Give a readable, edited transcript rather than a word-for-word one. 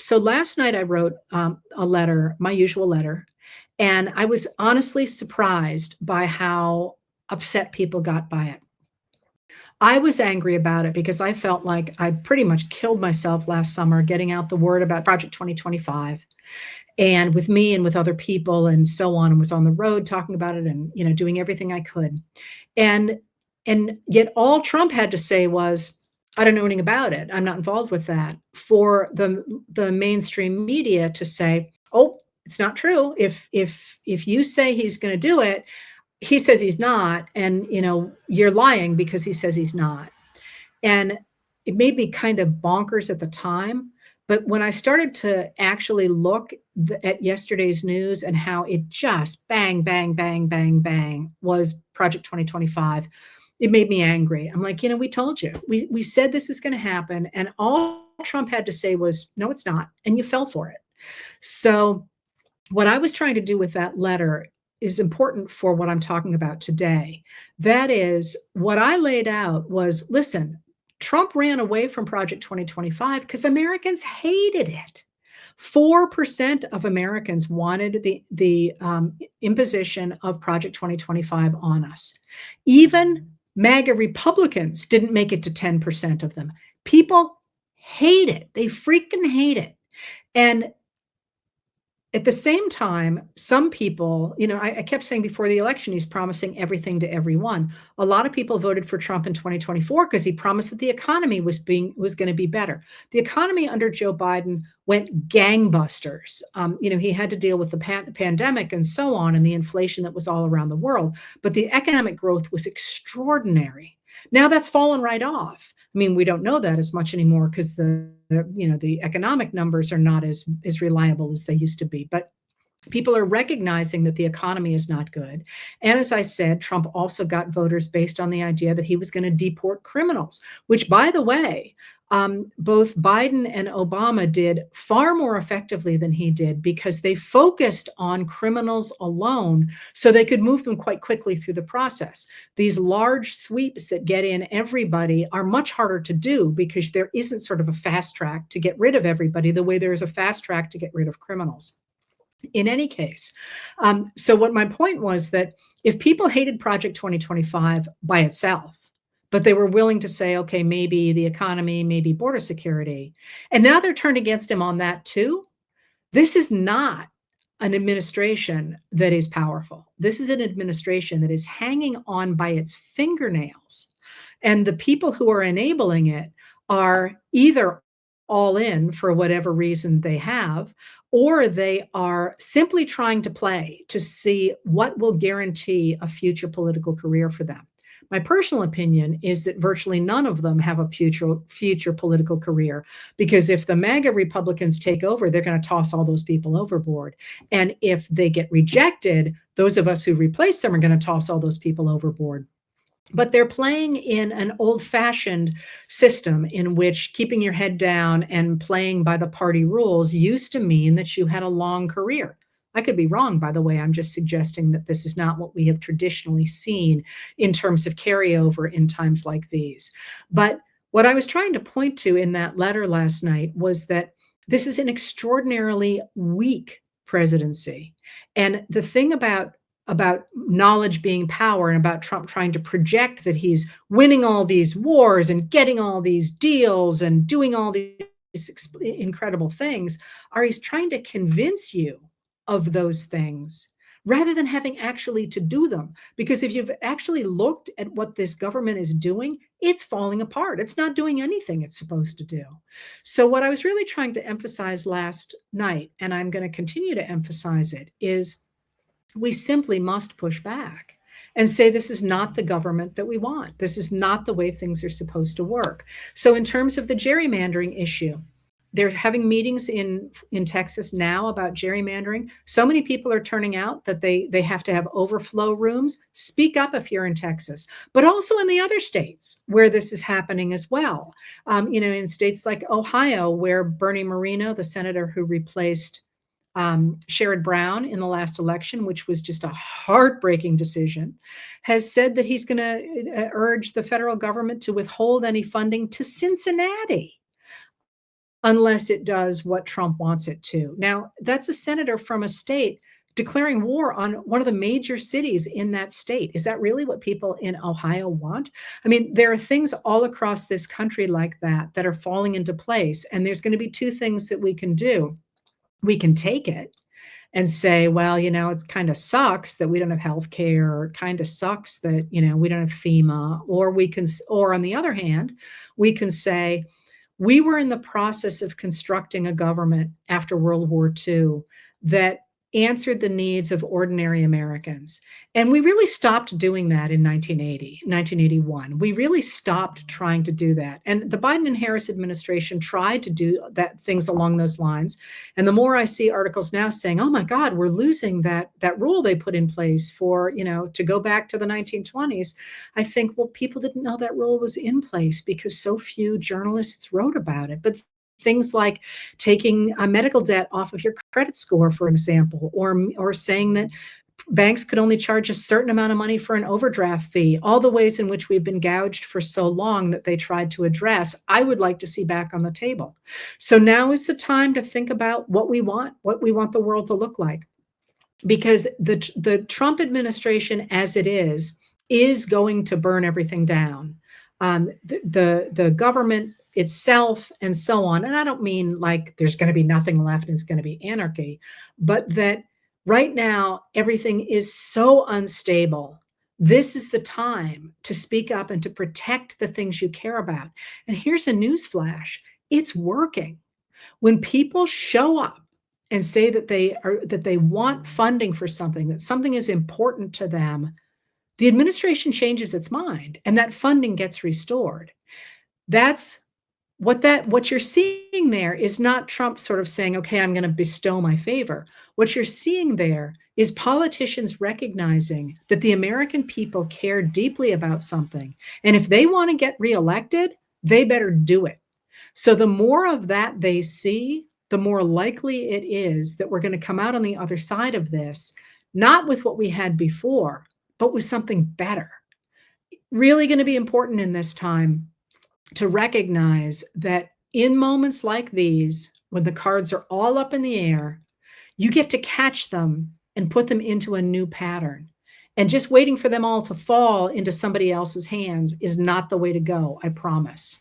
So last night I wrote a letter, my usual letter, and I was honestly surprised by how upset people got by it. I was angry about it because I felt like I pretty much killed myself last summer getting out the word about Project 2025 and with me and with other people and so on, and was on the road talking about it and, doing everything I could. And and yet all Trump had to say was, "I don't know anything about it. I'm not involved with that." For the mainstream media to say, "Oh, it's not true. If you say he's gonna do it, he says he's not, and, you're lying because he says he's not." And it made me kind of bonkers at the time, but when I started to actually look at yesterday's news and how it just bang, bang, bang, bang, bang was Project 2025, it made me angry. I'm like, we told you. We said this was gonna happen, and all Trump had to say was, "No, it's not," and you fell for it. So what I was trying to do with that letter is important for what I'm talking about today. That is, what I laid out was, listen, Trump ran away from Project 2025 because Americans hated it. 4% of Americans wanted the imposition of Project 2025 on us. Even MAGA Republicans didn't make it to 10% of them. People hate it. They freaking hate it. And at the same time, some people, I kept saying before the election, he's promising everything to everyone. A lot of people voted for Trump in 2024 because he promised that the economy was going to be better. The economy under Joe Biden went gangbusters. He had to deal with the pandemic and so on, and the inflation that was all around the world. But the economic growth was extraordinary. Now that's fallen right off. I mean, we don't know that as much anymore because the economic numbers are not as reliable as they used to be. But people are recognizing that the economy is not good. And as I said, Trump also got voters based on the idea that he was going to deport criminals, which, by the way, both Biden and Obama did far more effectively than he did because they focused on criminals alone so they could move them quite quickly through the process. These large sweeps that get in everybody are much harder to do because there isn't sort of a fast track to get rid of everybody the way there is a fast track to get rid of criminals. In any case, so what my point was that if people hated Project 2025 by itself, but they were willing to say, okay, maybe the economy, maybe border security, and now they're turned against him on that too, this is not an administration that is powerful. This is an administration that is hanging on by its fingernails. And the people who are enabling it are either all in for whatever reason they have, or they are simply trying to play to see what will guarantee a future political career for them. My personal opinion is that virtually none of them have a future political career, because if the MAGA Republicans take over, they're going to toss all those people overboard. And if they get rejected, those of us who replace them are going to toss all those people overboard. But they're playing in an old-fashioned system in which keeping your head down and playing by the party rules used to mean that you had a long career. I could be wrong, by the way. I'm just suggesting that this is not what we have traditionally seen in terms of carryover in times like these. But what I was trying to point to in that letter last night was that this is an extraordinarily weak presidency. And the thing about knowledge being power and about Trump trying to project that he's winning all these wars and getting all these deals and doing all these incredible things, are he's trying to convince you of those things rather than having actually to do them. Because if you've actually looked at what this government is doing, it's falling apart. It's not doing anything it's supposed to do. So what I was really trying to emphasize last night, and I'm going to continue to emphasize it, is we simply must push back and say this is not the government that we want. This is not the way things are supposed to work. So in terms of the gerrymandering issue, they're having meetings in Texas now about gerrymandering. So many people are turning out that they have to have overflow rooms. Speak up if you're in Texas, but also in the other states where this is happening as well. In states like Ohio, where Bernie Moreno, the senator who replaced Sherrod Brown in the last election, which was just a heartbreaking decision, has said that he's going to urge the federal government to withhold any funding to Cincinnati. unless it does what Trump wants it to. Now, that's a senator from a state declaring war on one of the major cities in that state. Is that really what people in Ohio want? I mean, there are things all across this country like that that are falling into place. And there's going to be two things that we can do. We can take it and say, well, it kind of sucks that we don't have health care, or it kind of sucks that, we don't have FEMA, or or on the other hand, we can say, we were in the process of constructing a government after World War II that answered the needs of ordinary Americans. And we really stopped doing that in 1980, 1981. We really stopped trying to do that. And the Biden and Harris administration tried to do that things along those lines. And the more I see articles now saying, oh my God, we're losing that rule they put in place for, to go back to the 1920s, I think, well, people didn't know that rule was in place because so few journalists wrote about it. But things like taking a medical debt off of your credit score, for example, or saying that banks could only charge a certain amount of money for an overdraft fee, all the ways in which we've been gouged for so long that they tried to address, I would like to see back on the table. So now is the time to think about what we want the world to look like. Because the Trump administration, as it is going to burn everything down. The government itself and so on. And I don't mean like there's going to be nothing left and it's going to be anarchy, but that right now everything is so unstable. This is the time to speak up and to protect the things you care about. And here's a news flash. It's working. When people show up and say that they want funding for something, that something is important to them, the administration changes its mind and that funding gets restored. That's what you're seeing there is not Trump sort of saying, okay, I'm going to bestow my favor. What you're seeing there is politicians recognizing that the American people care deeply about something. And if they want to get reelected, they better do it. So the more of that they see, the more likely it is that we're going to come out on the other side of this, not with what we had before, but with something better. Really going to be important in this time to recognize that in moments like these, when the cards are all up in the air, you get to catch them and put them into a new pattern. And just waiting for them all to fall into somebody else's hands is not the way to go, I promise.